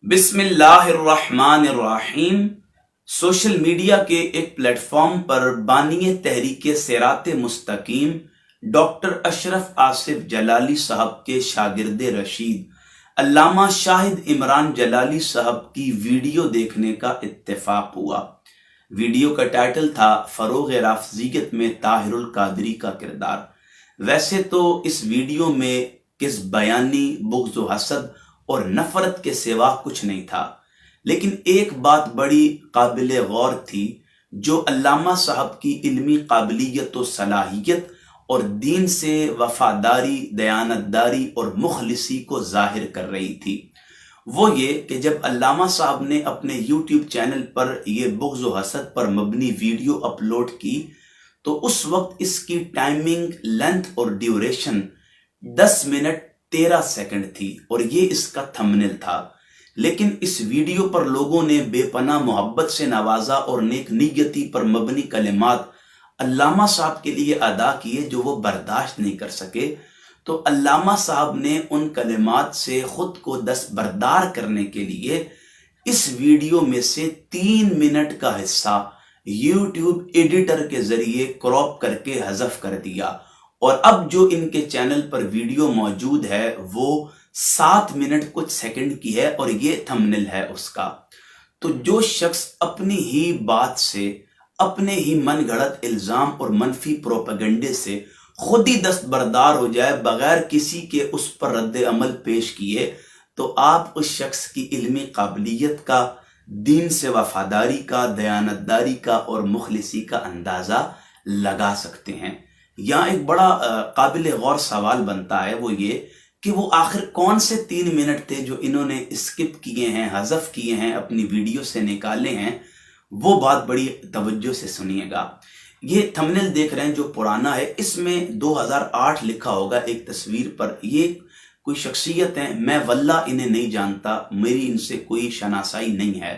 بسم اللہ الرحمن الرحیم۔ سوشل میڈیا کے ایک پلیٹ فارم پر بانی تحریک سیرات مستقیم ڈاکٹر اشرف آصف جلالی صاحب کے شاگرد رشید علامہ شاہد عمران جلالی صاحب کی ویڈیو دیکھنے کا اتفاق ہوا۔ ویڈیو کا ٹائٹل تھا فروغ رافضیت میں طاہر القادری کا کردار۔ ویسے تو اس ویڈیو میں کس بیانی، بغض و حسد اور نفرت کے سوا کچھ نہیں تھا، لیکن ایک بات بڑی قابل غور تھی جو علامہ صاحب کی علمی قابلیت و صلاحیت اور دین سے وفاداری، دیانتداری اور مخلصی کو ظاہر کر رہی تھی۔ وہ یہ کہ جب علامہ صاحب نے اپنے یوٹیوب چینل پر یہ بغض و حسد پر مبنی ویڈیو اپلوڈ کی تو اس وقت اس کی ٹائمنگ، لینتھ اور ڈیوریشن 10 منٹ 13 سیکنڈ تھی اور یہ اس کا تھمبنیل تھا، لیکن اس ویڈیو پر لوگوں نے بے پناہ محبت سے نوازا اور نیک نیتی پر مبنی کلمات علامہ صاحب کے لیے ادا کیے جو وہ برداشت نہیں کر سکے۔ تو علامہ صاحب نے ان کلمات سے خود کو دستبردار کرنے کے لیے اس ویڈیو میں سے 3 منٹ کا حصہ یوٹیوب ایڈیٹر کے ذریعے کراپ کر کے حذف کر دیا، اور اب جو ان کے چینل پر ویڈیو موجود ہے وہ 7 منٹ کچھ سیکنڈ کی ہے اور یہ تھمبنیل ہے اس کا۔ تو جو شخص اپنی ہی بات سے، اپنے ہی من گھڑت الزام اور منفی پروپیگنڈے سے خود ہی دستبردار ہو جائے بغیر کسی کے اس پر رد عمل پیش کیے، تو آپ اس شخص کی علمی قابلیت کا، دین سے وفاداری کا، دیانتداری کا اور مخلصی کا اندازہ لگا سکتے ہیں۔ یہاں ایک بڑا قابل غور سوال بنتا ہے، وہ یہ کہ وہ آخر کون سے 3 منٹ تھے جو انہوں نے اسکپ کیے ہیں، حذف کیے ہیں، اپنی ویڈیو سے نکالے ہیں۔ وہ بات بڑی توجہ سے سنیے گا۔ یہ تھمبنیل دیکھ رہے ہیں جو پرانا ہے، اس میں 2008 لکھا ہوگا ایک تصویر پر۔ یہ کوئی شخصیت ہیں، میں واللہ انہیں نہیں جانتا، میری ان سے کوئی شناسائی نہیں ہے۔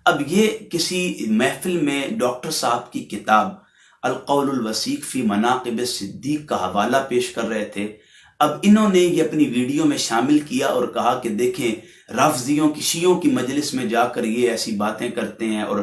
اب یہ کسی محفل میں ڈاکٹر صاحب کی کتاب القول الوثیق فی مناقب صدیق کا حوالہ پیش کر رہے تھے۔ اب انہوں نے یہ اپنی ویڈیو میں شامل کیا اور کہا کہ دیکھیں رافضیوں کی، شیعوں کی مجلس میں جا کر یہ ایسی باتیں کرتے ہیں اور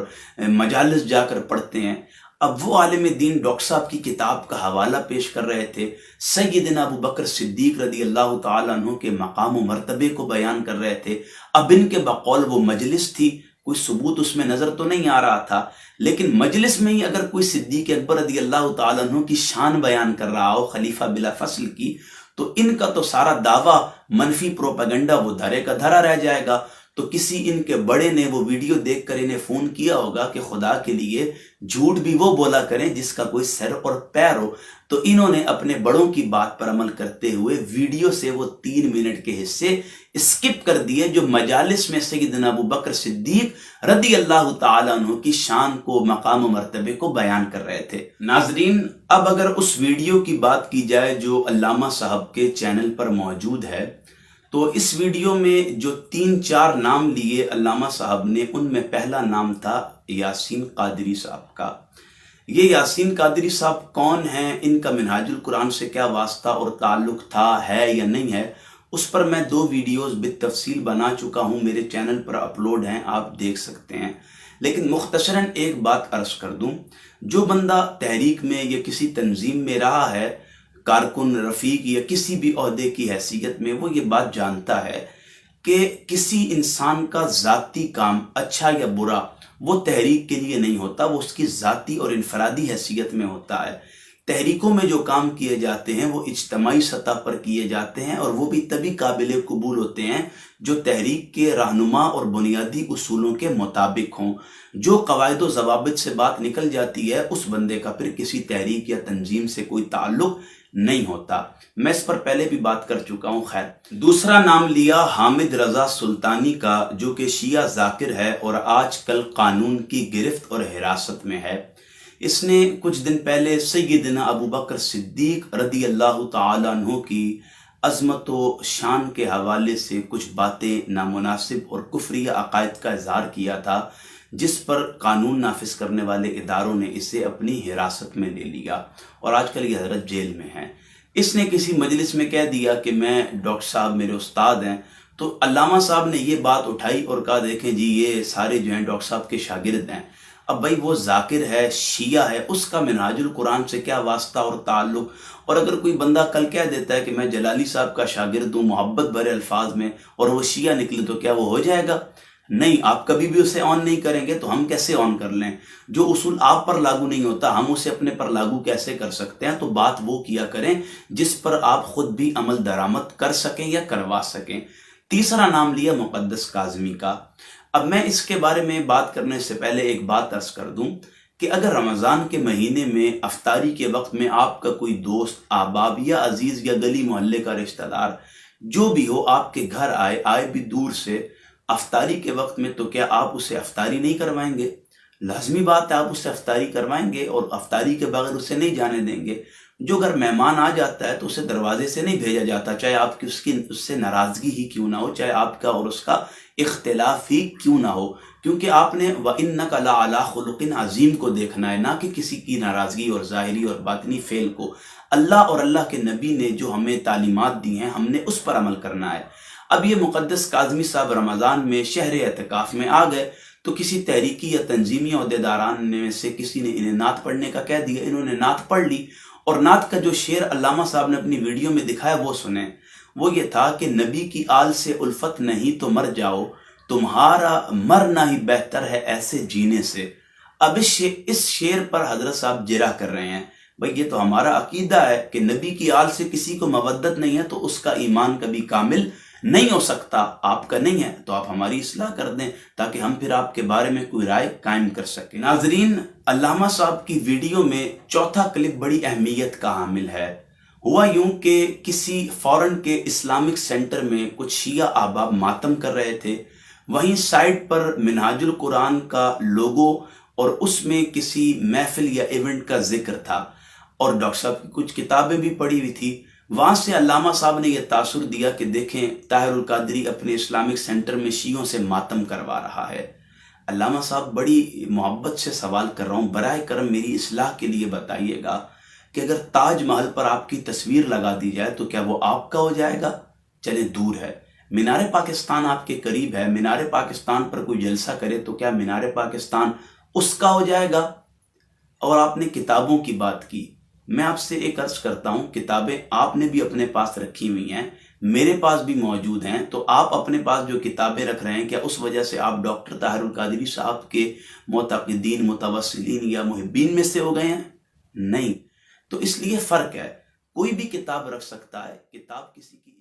مجالس جا کر پڑھتے ہیں۔ اب وہ عالم دین ڈاکٹر صاحب کی کتاب کا حوالہ پیش کر رہے تھے، سیدنا ابو بکر صدیق رضی اللہ تعالیٰ عنہ کے مقام و مرتبے کو بیان کر رہے تھے۔ اب ان کے بقول وہ مجلس تھی، کوئی ثبوت اس میں نظر تو نہیں آ رہا تھا، لیکن مجلس میں ہی اگر کوئی صدیق اکبر رضی اللہ تعالیٰ عنہ کی شان بیان کر رہا ہو، خلیفہ بلا فصل کی، تو ان کا تو سارا دعویٰ، منفی پروپیگنڈا وہ دھرے کا دھرا رہ جائے گا۔ تو کسی ان کے بڑے نے وہ ویڈیو دیکھ کر انہیں فون کیا ہوگا کہ خدا کے لیے جھوٹ بھی وہ بولا کریں جس کا کوئی سر اور پیر ہو۔ تو انہوں نے اپنے بڑوں کی بات پر عمل کرتے ہوئے ویڈیو سے وہ 3 منٹ کے حصے اسکپ کر دیے جو مجالس میں سیدنا ابو بکر صدیق رضی اللہ تعالیٰ عنہ کی شان کو، مقام و مرتبے کو بیان کر رہے تھے۔ ناظرین، اب اگر اس ویڈیو کی بات کی جائے جو علامہ صاحب کے چینل پر موجود ہے، تو اس ویڈیو میں جو 3-4 نام لیے علامہ صاحب نے، ان میں پہلا نام تھا یاسین قادری صاحب کا۔ یہ یاسین قادری صاحب کون ہیں، ان کا منہاج القرآن سے کیا واسطہ اور تعلق تھا، ہے یا نہیں ہے، اس پر میں 2 ویڈیوز بالتفصیل بنا چکا ہوں، میرے چینل پر اپلوڈ ہیں، آپ دیکھ سکتے ہیں۔ لیکن مختصراً ایک بات عرض کر دوں، جو بندہ تحریک میں یا کسی تنظیم میں رہا ہے، کارکن، رفیق یا کسی بھی عہدے کی حیثیت میں، وہ یہ بات جانتا ہے کہ کسی انسان کا ذاتی کام اچھا یا برا وہ تحریک کے لیے نہیں ہوتا، وہ اس کی ذاتی اور انفرادی حیثیت میں ہوتا ہے۔ تحریکوں میں جو کام کیے جاتے ہیں وہ اجتماعی سطح پر کیے جاتے ہیں، اور وہ بھی تبھی قابل قبول ہوتے ہیں جو تحریک کے رہنما اور بنیادی اصولوں کے مطابق ہوں۔ جو قواعد و ضوابط سے بات نکل جاتی ہے، اس بندے کا پھر کسی تحریک یا تنظیم سے کوئی تعلق نہیں ہوتا۔ میں اس پر پہلے بھی بات کر چکا ہوں۔ خیر، دوسرا نام لیا حامد رضا سلطانی کا، جو کہ شیعہ ذاکر ہے اور آج کل قانون کی گرفت اور حراست میں ہے۔ اس نے کچھ دن پہلے سیدنا ابو بکر صدیق رضی اللہ تعالیٰ عنہ کی عظمت و شان کے حوالے سے کچھ باتیں نامناسب اور کفریہ عقائد کا اظہار کیا تھا، جس پر قانون نافذ کرنے والے اداروں نے اسے اپنی حراست میں لے لیا اور آج کل یہ حضرت جیل میں ہیں۔ اس نے کسی مجلس میں کہہ دیا کہ میں ڈاکٹر صاحب میرے استاد ہیں، تو علامہ صاحب نے یہ بات اٹھائی اور کہا دیکھیں جی یہ سارے جو ہیں ڈاکٹر صاحب کے شاگرد ہیں. اب بھائی وہ ذاکر ہے، شیعہ ہے، اس کا منہاج القرآن سے کیا واسطہ اور تعلق؟ اور اگر کوئی بندہ کل کہہ دیتا ہے کہ میں جلالی صاحب کا شاگرد ہوں محبت بھرے الفاظ میں، اور وہ شیعہ نکلے، تو کیا وہ ہو جائے گا؟ نہیں، آپ کبھی بھی اسے آن نہیں کریں گے تو ہم کیسے آن کر لیں؟ جو اصول آپ پر لاگو نہیں ہوتا ہم اسے اپنے پر لاگو کیسے کر سکتے ہیں؟ تو بات وہ کیا کریں جس پر آپ خود بھی عمل درآمد کر سکیں یا کروا سکیں. تیسرا نام لیا مقدس کاظمی کا. اب میں اس کے بارے میں بات کرنے سے پہلے ایک بات عرض کر دوں کہ اگر رمضان کے مہینے میں افطاری کے وقت میں آپ کا کوئی دوست، احباب یا عزیز یا گلی محلے کا رشتہ دار جو بھی ہو آپ کے گھر آئے بھی دور سے افطاری کے وقت میں، تو کیا آپ اسے افطاری نہیں کروائیں گے؟ لازمی بات ہے آپ اسے افطاری کروائیں گے اور افطاری کے بغیر اسے نہیں جانے دیں گے. جو اگر مہمان آ جاتا ہے تو اسے دروازے سے نہیں بھیجا جاتا، چاہے آپ کی اس سے ناراضگی ہی کیوں نہ ہو، چاہے آپ کا اور اس کا اختلاف ہی کیوں نہ ہو، کیونکہ آپ نے وَإِنَّكَ لَعَلَىٰ خُلُقٍ عَظِيمٍ کو دیکھنا ہے، نہ کہ کسی کی ناراضگی اور ظاہری اور باطنی فعل کو. اللہ اور اللہ کے نبی نے جو ہمیں تعلیمات دی ہیں ہم نے اس پر عمل کرنا ہے. اب یہ مقدس کاظمی صاحب رمضان میں شہر اعتکاف میں آ گئے تو کسی تحریکی یا تنظیمی عہدیداران میں سے کسی نے انہیں نعت پڑھنے کا کہہ دیا. انہوں نے نعت پڑھ لی اور نعت کا جو شعر علامہ صاحب نے اپنی ویڈیو میں دکھایا وہ سنیں. وہ یہ تھا کہ نبی کی آل سے الفت نہیں تو مر جاؤ، تمہارا مرنا ہی بہتر ہے ایسے جینے سے. اب اس شعر پر حضرت صاحب جرا کر رہے ہیں. بھئی یہ تو ہمارا عقیدہ ہے کہ نبی کی آل سے کسی کو مودت نہیں ہے تو اس کا ایمان کبھی کامل نہیں ہو سکتا. آپ کا نہیں ہے تو آپ ہماری اصلاح کر دیں تاکہ ہم پھر آپ کے بارے میں کوئی رائے قائم کر سکیں. ناظرین، علامہ صاحب کی ویڈیو میں چوتھا کلپ بڑی اہمیت کا حامل ہے. ہوا یوں کہ کسی فورن کے اسلامک سینٹر میں کچھ شیعہ احباب ماتم کر رہے تھے. وہیں سائٹ پر منہاج القرآن کا لوگو اور اس میں کسی محفل یا ایونٹ کا ذکر تھا اور ڈاکٹر صاحب کی کچھ کتابیں بھی پڑھی ہوئی تھی. وہاں سے علامہ صاحب نے یہ تاثر دیا کہ دیکھیں طاہر القادری اپنے اسلامک سینٹر میں شیعوں سے ماتم کروا رہا ہے. علامہ صاحب بڑی محبت سے سوال کر رہا ہوں، براہ کرم میری اصلاح کے لیے بتائیے گا کہ اگر تاج محل پر آپ کی تصویر لگا دی جائے تو کیا وہ آپ کا ہو جائے گا؟ چلیں دور ہے. مینار پاکستان آپ کے قریب ہے، مینار پاکستان پر کوئی جلسہ کرے تو کیا مینار پاکستان اس کا ہو جائے گا؟ اور آپ نے کتابوں کی بات کی، میں آپ سے ایک عرض کرتا ہوں، کتابیں آپ نے بھی اپنے پاس رکھی ہوئی ہیں، میرے پاس بھی موجود ہیں. تو آپ اپنے پاس جو کتابیں رکھ رہے ہیں کیا اس وجہ سے آپ ڈاکٹر طاہر القادری صاحب کے معتقدین، متوسلین یا محبین میں سے ہو گئے ہیں؟ نہیں. تو اس لیے فرق ہے. کوئی بھی کتاب رکھ سکتا ہے، کتاب کسی کی